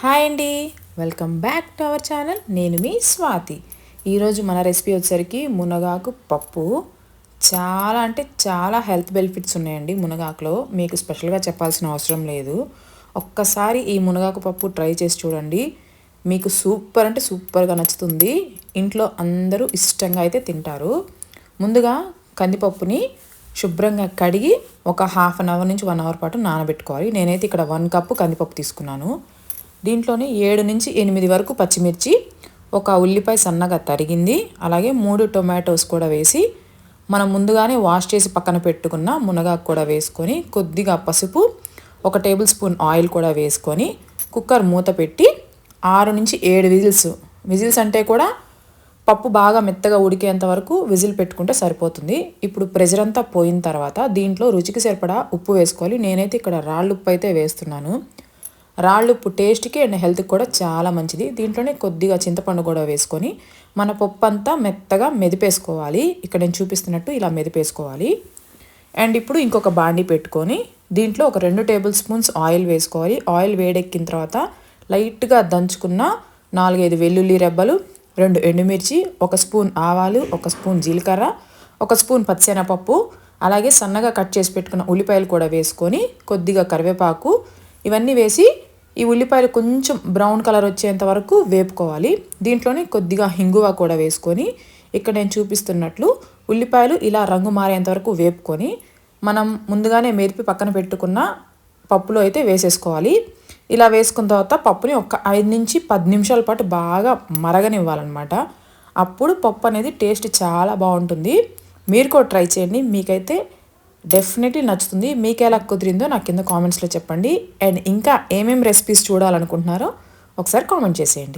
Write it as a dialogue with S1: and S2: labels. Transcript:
S1: Hi అండి, welcome back to our channel. నేను మీ స్వాతి. ఈరోజు మన రెసిపీ వచ్చేసరికి మునగాకు పప్పు. చాలా అంటే చాలా హెల్త్ బెనిఫిట్స్ ఉన్నాయండి మునగాకులో. మీకు స్పెషల్గా చెప్పాల్సిన అవసరం లేదు. ఒక్కసారి ఈ మునగాకు పప్పు ట్రై చేసి చూడండి. మీకు సూపర్ అంటే సూపర్గా నచ్చుతుంది. ఇంట్లో అందరూ ఇష్టంగా అయితే తింటారు. ముందుగా కందిపప్పుని శుభ్రంగా కడిగి ఒక హాఫ్ అన్ అవర్ నుంచి 1 అవర్ పాటు నానబెట్టుకోవాలి. నేనైతే ఇక్కడ 1 కప్పు కందిపప్పు తీసుకున్నాను. దీంట్లోనే 7 నుంచి 8 వరకు పచ్చిమిర్చి, ఒక ఉల్లిపాయ సన్నగా తరిగింది, అలాగే 3 టొమాటోస్ కూడా వేసి మనం ముందుగానే వాష్ చేసి పక్కన పెట్టుకున్న మునగాకు కూడా వేసుకొని కొద్దిగా పసుపు, 1 టేబుల్ స్పూన్ ఆయిల్ కూడా వేసుకొని కుక్కర్ మూత పెట్టి 6 నుంచి 7 విజిల్స్ అంటే కూడా పప్పు బాగా మెత్తగా ఉడికేంత వరకు విజిల్ పెట్టుకుంటే సరిపోతుంది. ఇప్పుడు ప్రెషర్ అంతా పోయిన తర్వాత దీంట్లో రుచికి సరిపడా ఉప్పు వేసుకోవాలి. నేనైతే ఇక్కడ రాళ్ళు ఉప్పు అయితే వేస్తున్నాను. రాళ్ళు ఉప్పు టేస్ట్కి అండ్ హెల్త్కి కూడా చాలా మంచిది. దీంట్లోనే కొద్దిగా చింతపండు కూడా వేసుకొని మన పప్పు అంతా మెత్తగా మెదిపేసుకోవాలి. ఇక్కడ నేను చూపిస్తున్నట్టు ఇలా మెదిపేసుకోవాలి. అండ్ ఇప్పుడు ఇంకొక బాండి పెట్టుకొని దీంట్లో ఒక 2 టేబుల్ స్పూన్స్ ఆయిల్ వేసుకోవాలి. ఆయిల్ వేడెక్కిన తర్వాత లైట్గా దంచుకున్న 4-5 వెల్లుల్లి రెబ్బలు, 2 ఎండుమిర్చి, 1 స్పూన్ ఆవాలు, 1 స్పూన్ జీలకర్ర, 1 స్పూన్ పచ్చిశనగపప్పు, అలాగే సన్నగా కట్ చేసి పెట్టుకున్న ఉల్లిపాయలు కూడా వేసుకొని కొద్దిగా కరివేపాకు ఇవన్నీ వేసి ఈ ఉల్లిపాయలు కొంచెం బ్రౌన్ కలర్ వచ్చేంత వరకు వేపుకోవాలి. దీంట్లోనే కొద్దిగా హింగువ కూడా వేసుకొని ఇక్కడ నేను చూపిస్తున్నట్లు ఉల్లిపాయలు ఇలా రంగు మారేంత వరకు వేపుకొని మనం ముందుగానే మెదిపి పక్కన పెట్టుకున్న పప్పులో అయితే వేసేసుకోవాలి. ఇలా వేసుకున్న తర్వాత పప్పుని ఒక 5 నుంచి 10 నిమిషాల పాటు బాగా మరగనివ్వాలన్నమాట. అప్పుడు పప్పు అనేది టేస్ట్ చాలా బాగుంటుంది. మీరు కూడా ట్రై చేయండి, మీకైతే డెఫినెట్లీ నచ్చుతుంది. మీకు ఎలా కుదిరిందో నాకు కింద కామెంట్స్లో చెప్పండి. అండ్ ఇంకా ఏమేమి రెసిపీస్ చూడాలనుకుంటున్నారో ఒకసారి కామెంట్ చేసేయండి.